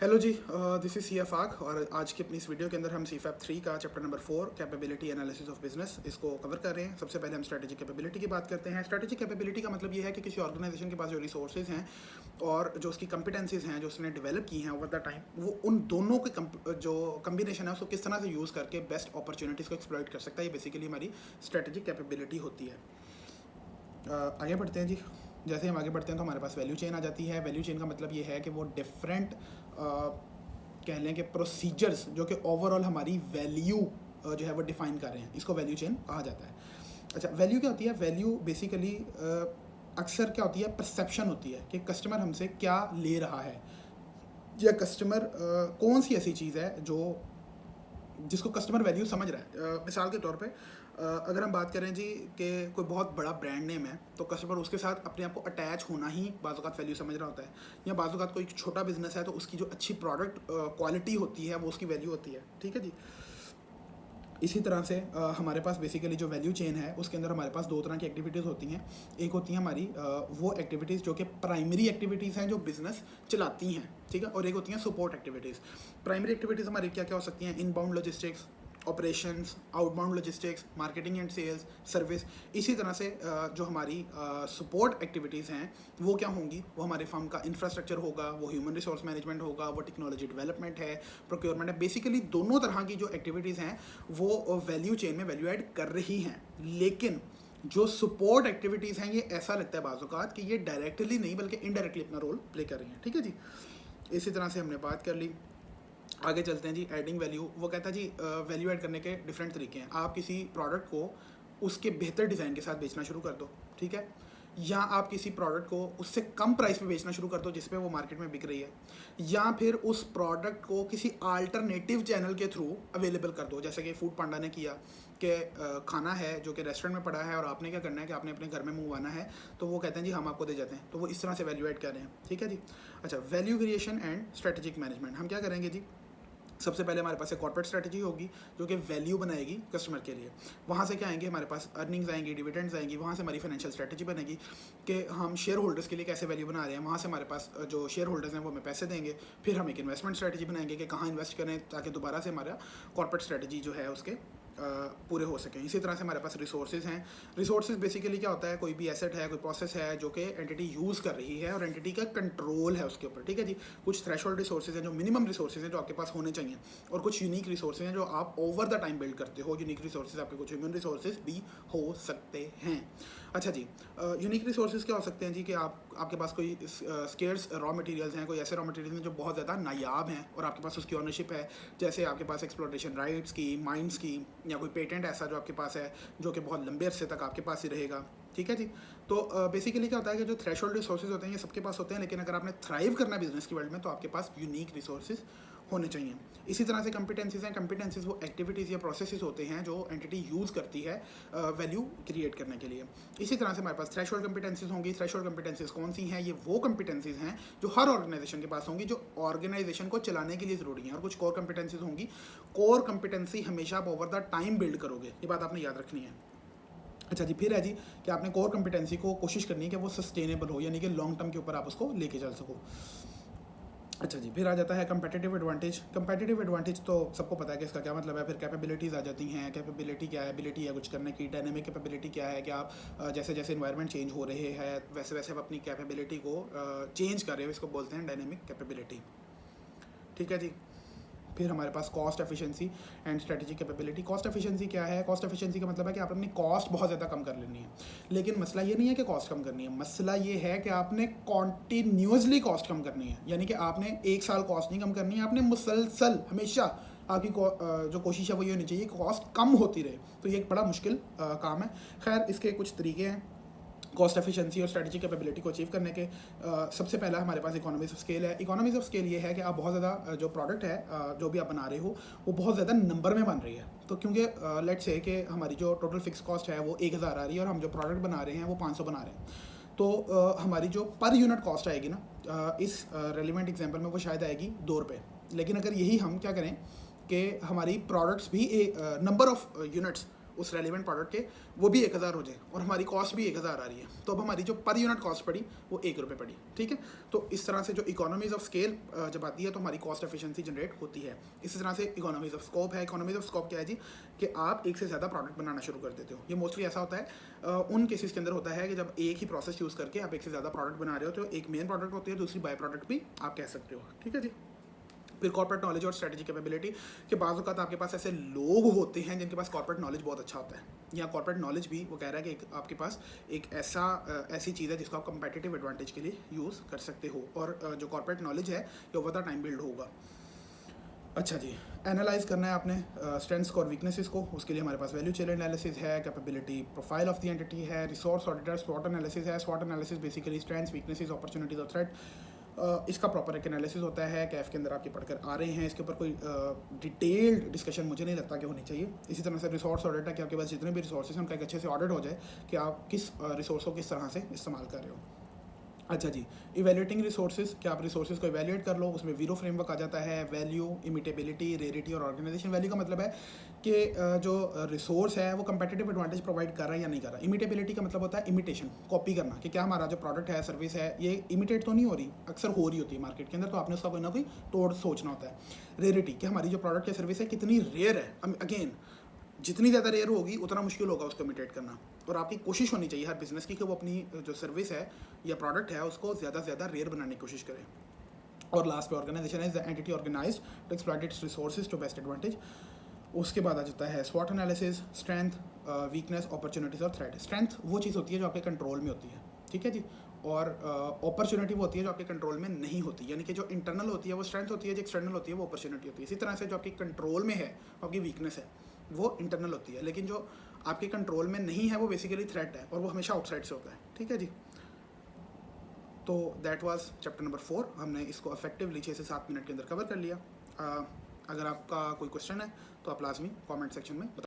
Hello ji, this is C F आग और आज की अपनी इस वीडियो के अंदर हम CFAP 3 का chapter number 4 capability analysis of business इसको कवर कर रहे हैं। सबसे पहले हम स्ट्रेटेजिक कैपेबिलिटी की बात करते हैं। स्ट्रेटेजिक कैपेबिलिटी का मतलब ये है कि किसी ऑर्गेनाइजेशन के पास जो रिसोर्सेज हैं और जो उसकी कंपिटेंसीज हैं जो उसने डेवलप की हैं ओवर द टाइम, वो उन दोनों के जो कम्बिनेशन है उसको किस तरह से यूज़ करके बेस्ट अपॉर्चुनिटीज़ को एक्सप्लॉइट कर सकता है। ये बेसिकली हमारी स्ट्रेटेजिक कैपेबिलिटी होती है। आगे बढ़ते हैं जी। जैसे हम आगे बढ़ते हैं तो हमारे पास वैल्यू चेन आ जाती है। वैल्यू चेन का मतलब ये है कि वो डिफरेंट कह लें कि प्रोसीजर्स जो कि ओवरऑल हमारी वैल्यू जो है वो डिफाइन कर रहे हैं, इसको वैल्यू चेन कहा जाता है। अच्छा, वैल्यू क्या होती है? वैल्यू बेसिकली अक्सर क्या होती है, परसेप्शन होती है कि कस्टमर हमसे क्या ले रहा है, या कस्टमर कौन सी ऐसी चीज़ है जो जिसको कस्टमर वैल्यू समझ रहा है। मिसाल के तौर पे अगर हम बात करें जी कि कोई बहुत बड़ा ब्रांड नेम है, तो कस्टमर उसके साथ अपने आप को अटैच होना ही बाज़-औक़ात वैल्यू समझ रहा होता है। या बाज़-औक़ात कोई छोटा बिजनेस है तो उसकी जो अच्छी प्रोडक्ट क्वालिटी होती है वो उसकी वैल्यू होती है। ठीक है जी। इसी तरह से हमारे पास बेसिकली जो वैल्यू चेन है उसके अंदर हमारे पास दो तरह की एक्टिविटीज़ होती हैं। एक होती हैं हमारी वो एक्टिविटीज़ जो कि प्राइमरी एक्टिविटीज़ हैं जो बिज़नेस चलाती हैं, ठीक है, और एक होती हैं सपोर्ट एक्टिविटीज़। प्राइमरी एक्टिविटीज़ हमारी क्या क्या हो सकती हैं? Inbound logistics, operations, outbound logistics, marketing and sales, service. इसी तरह से जो हमारी सपोर्ट एक्टिविटीज़ हैं वो क्या होंगी? वो हमारे फर्म का इंफ्रास्ट्रक्चर होगा, वो ह्यूमन रिसोर्स मैनेजमेंट होगा, वो टेक्नोलॉजी डेवलपमेंट है, प्रोक्योरमेंट है। बेसिकली दोनों तरह की जो एक्टिविटीज़ हैं वो वैल्यू चेन में वैल्यू ऐड कर रही हैं। लेकिन जो सपोर्ट एक्टिविटीज़ हैं ये ऐसा लगता है बाज़ औक़ात कि ये डायरेक्टली नहीं बल्कि इनडायरेक्टली अपना रोल प्ले कर रही हैं। ठीक है जी। इसी तरह से हमने बात कर ली। आगे चलते हैं जी। एडिंग वैल्यू, वो कहता है जी वैल्यू ऐड करने के डिफरेंट तरीके हैं। आप किसी प्रोडक्ट को उसके बेहतर डिज़ाइन के साथ बेचना शुरू कर दो, ठीक है, या आप किसी प्रोडक्ट को उससे कम प्राइस पे बेचना शुरू कर दो जिस पे वो मार्केट में बिक रही है, या फिर उस प्रोडक्ट को किसी अल्टरनेटिव चैनल के थ्रू अवेलेबल कर दो, जैसे कि फूड पांडा ने किया कि खाना है जो कि रेस्टोरेंट में पड़ा है और आपने क्या करना है कि आपने अपने घर में मंगवाना है, तो वो कहते हैं जी हम आपको दे जाते हैं। तो वो इस तरह से वैल्यू ऐड कर रहे हैं। ठीक है जी। अच्छा, value creation and strategic management हम क्या करेंगे जी? सबसे पहले हमारे पास एक कॉर्पोरेट स्ट्रेटजी होगी जो कि वैल्यू बनाएगी कस्टमर के लिए। वहाँ से क्या आएंगे? हमारे पास अर्निंग्स आएंगी, डिविडेंड्स आएंगी। वहाँ से हमारी फाइनेंशियल स्ट्रेटजी बनेगी कि हम शेयर होल्डर्स के लिए कैसे वैल्यू बना रहे हैं। वहाँ से हमारे पास जो शेयर होल्डर्स हैं वो हमें पैसे देंगे। फिर हम एक इन्वेस्टमेंट स्ट्रेटजी बनाएंगे कि कहाँ इन्वेस्ट करें ताकि दोबारा से हमारा कॉर्पोरेट स्ट्रेटजी जो है उसके पूरे हो सकें। इसी तरह से हमारे पास रिसोर्सेज हैं। रिसोर्सेज बेसिकली क्या होता है? कोई भी एसेट है, कोई प्रोसेस है जो कि एंटिटी यूज़ कर रही है और एंटिटी का कंट्रोल है उसके ऊपर। ठीक है जी। कुछ थ्रेशोल्ड रिसोर्सेज हैं जो मिनिमम रिसोर्सेज हैं जो आपके पास होने चाहिए, और कुछ यूनिक रिसोर्सेज हैं जो आप ओवर द टाइम बिल्ड करते हो। यूनिक रिसोर्सेज आपके कुछ ह्यूमन रिसोर्सेज भी हो सकते हैं। अच्छा जी, यूनिक रिसोर्सेज क्या हो सकते हैं जी? कि आपके पास कोई स्केर्स रॉ मटेरियल्स हैं, कोई ऐसे रॉ मटेरियल्स हैं जो बहुत ज़्यादा नायाब हैं और आपके पास उसकी ओनरशिप है। जैसे आपके पास एक्सप्लोरेशन राइट्स की, माइंस की, या कोई पेटेंट ऐसा जो आपके पास है जो कि बहुत लंबे अरसे तक आपके पास ही रहेगा। ठीक है जी। तो बेसिकली क्या होता है कि जो थ्रेशोल्ड रिसोर्सेज होते हैं ये सबके पास होते हैं, लेकिन अगर आपने थ्राइव करना है बिजनेस की वर्ल्ड में तो आपके पास यूनिक रिसोर्सेज होने चाहिए। इसी तरह से कंपिटेंसीज हैं। कंपिटेंसीज वो एक्टिविटीज़ या प्रोसेसेस होते हैं जो एंटिटी यूज़ करती है वैल्यू क्रिएट करने के लिए। इसी तरह से हमारे पास थ्रेशोल्ड कंपिटेंसीज होंगी। थ्रेशोल्ड कंपिटेंसीज कौन सी हैं? ये वो कंपिटेंसीज हैं जो हर ऑर्गेनाइजेशन के पास होंगी, जो ऑर्गेनाइजेशन को चलाने के लिए ज़रूरी हैं। और कुछ कोर कंपिटेंसीज होंगी। कोर कंपिटेंसी हमेशा आप ओवर द टाइम बिल्ड करोगे, ये बात आपने याद रखनी है। अच्छा जी, फिर है जी कि आपने कोर कंपिटेंसी को कोशिश करनी है कि वो सस्टेनेबल हो, यानी कि लॉन्ग टर्म के ऊपर आप उसको लेके चल सको। अच्छा जी, फिर आ जाता है कंपेटिटिव एडवांटेज। कंपेटिटिव एडवांटेज तो सबको पता है कि इसका क्या मतलब है। फिर कैपेबिलिटीज़ आ जाती हैं। कैपेबिलिटी क्या है? एबिलिटी है कुछ करने की। डायनेमिक कैपेबिलिटी क्या है कि आप जैसे जैसे इन्वायरमेंट चेंज हो रहे हैं वैसे वैसे आप अपनी कैपेबिलिटी को चेंज कर रहे हो, इसको बोलते हैं डायनेमिक कैपेबिलिटी। ठीक है जी। फिर हमारे पास cost efficiency and strategic capability. Cost efficiency क्या है? कॉस्ट एफिशिएंसी का मतलब है कि आप अपनी कॉस्ट बहुत ज़्यादा कम कर लेनी है। लेकिन मसला ये नहीं है कि कॉस्ट कम करनी है, मसला ये है कि आपने कॉन्टीन्यूसली कॉस्ट कम करनी है। यानी कि आपने एक साल कॉस्ट नहीं कम करनी है, आपने मुसलसल हमेशा आपकी जो कोशिश है वो ये होनी चाहिए कॉस्ट कम होती रहे। तो ये एक बड़ा मुश्किल काम है। खैर, इसके कुछ तरीके हैं कॉस्ट एफिशिएंसी और स्ट्रेटेजिक कैपेबिलिटी को अचीव करने के। सबसे पहला हमारे पास इकोनॉमीज ऑफ स्केल है। इकोनॉमीज ऑफ स्केल ये है कि आप बहुत ज़्यादा जो प्रोडक्ट है जो भी आप बना रहे हो वो बहुत ज़्यादा नंबर में बन रही है। तो क्योंकि लेट्स से कि हमारी जो टोटल फिक्स कॉस्ट है वो 1000 आ रही है और हम जो प्रोडक्ट बना रहे हैं वो 500 बना रहे हैं, तो हमारी जो पर यूनिट कॉस्ट आएगी ना इस रेलिवेंट एग्जाम्पल में वो शायद आएगी 2 रुपये। लेकिन अगर यही हम क्या करें कि हमारी प्रोडक्ट्स भी नंबर ऑफ यूनिट्स उस रेलिवेंट प्रोडक्ट के वो भी 1000 हो जाए और हमारी कॉस्ट भी 1000 आ रही है, तो अब हमारी जो पर यूनिट कॉस्ट पड़ी वो 1 रुपये पड़ी। ठीक है, तो इस तरह से जो इकोनॉमीज़ ऑफ स्केल जब आती है तो हमारी कॉस्ट एफिशिएंसी जनरेट होती है। इसी तरह से इकोनॉमीज़ ऑफ स्कोप है। इकोनॉमीज़ ऑफ स्कोप क्या है जी, कि आप एक से ज़्यादा प्रोडक्ट बनाना शुरू कर देते हो। ये मोस्टली ऐसा होता है उन केसेस के अंदर होता है कि जब एक ही प्रोसेस यूज़ करके आप एक से ज़्यादा प्रोडक्ट बना रहे हो, तो एक मेन प्रोडक्ट होती है, दूसरी बाय प्रोडक्ट भी आप कह सकते हो। ठीक है जी। फिर कॉर्पोरेट नॉलेज और स्ट्रेटजी कैपेबिलिटी के बाज़ औक़ात आपके पास ऐसे लोग होते हैं जिनके पास कॉर्पोरेट नॉलेज बहुत अच्छा होता है, या कॉर्पोरेट नॉलेज भी वो कह रहा है कि आपके पास एक ऐसी चीज़ है जिसको आप कंपेटिटिव एडवांटेज के लिए यूज़ कर सकते हो, और जो कॉर्पोरेट नॉलेज है ये ओवर द टाइम बिल्ड होगा। अच्छा जी, एनालाइज करना है आपने स्ट्रेंथ्स और वीकनेसेस को। उसके लिए हमारे पास वैल्यू चेन एनालिसिस है, capability profile of the entity है, रिसोर्स ऑडिटर, स्वॉट एनालिसिस है। स्वॉट analysis basically strengths, weaknesses, opportunities और थ्रेट, इसका प्रॉपर एक एनालिसिस होता है। कैफ के अंदर आपके पढ़कर आ रहे हैं, इसके ऊपर कोई डिटेल्ड डिस्कशन मुझे नहीं लगता कि होनी चाहिए। इसी तरह से रिसोर्स ऑडिट है कि आपके पास जितने भी रिसोर्सेज हैं उनका एक अच्छे से ऑडिट हो जाए कि आप किस रिसोर्स को किस तरह से इस्तेमाल कर रहे हो। अच्छा जी, इवेल्युएटिंग रिसोर्सेज, कि आप रिसोर्सेज को इवेल्युएट कर लो। उसमें वीरो फ्रेमवर्क आ जाता है। वैल्यू, इमिटेबिलिटी, रेयरिटी और ऑर्गेनाइजेशन। वैल्यू का मतलब है कि जो रिसोर्स है वो कंपेटिटिव एडवांटेज प्रोवाइड कर रहा है या नहीं कर रहा। इमिटेबिलिटी का मतलब होता है इमिटेशन, कॉपी करना, कि क्या हमारा जो प्रोडक्ट है, सर्विस है, ये इमिटेट तो नहीं हो रही, अक्सर हो रही होती है मार्केट के अंदर, तो आपने उसका कोई ना कोई तोड़ सोचना होता है। रेयरिटी, कि हमारी जो प्रोडक्ट या सर्विस है कितनी रेयर है। अगेन, जितनी ज़्यादा रेयर होगी उतना मुश्किल होगा उसको इमिटेट करना, और आपकी कोशिश होनी चाहिए हर बिजनेस की कि वो अपनी जो सर्विस है या प्रोडक्ट है उसको ज़्यादा से ज़्यादा रेयर बनाने की कोशिश करें। और लास्ट पे organisation is the entity organised to exploit its resources to best advantage. उसके बाद आ जाता है स्वॉट एनालिसिस, स्ट्रेंथ, वीकनेस, अपॉर्चुनिटीज और थ्रेट। स्ट्रेंथ वो चीज़ होती है जो आपके कंट्रोल में होती है, ठीक है जी, और अपॉर्चुनिटी वो होती है जो आपके कंट्रोल में नहीं होती, यानी कि जो इंटरनल होती है वो स्ट्रेंथ होती है, जो एक्सटर्नल होती है वो अपॉर्चुनिटी होती है। इसी तरह से जो आपके कंट्रोल में है, आपकी वीकनेस है, वो इंटरनल होती है, लेकिन जो आपके कंट्रोल में नहीं है वो बेसिकली थ्रेट है, और वो हमेशा आउटसाइड से होता है। ठीक है जी, तो दैट वाज चैप्टर नंबर 4। हमने इसको इफेक्टिवली 6 से 7 मिनट के अंदर कवर कर लिया। अगर आपका कोई क्वेश्चन है तो आप लाजमी कमेंट सेक्शन में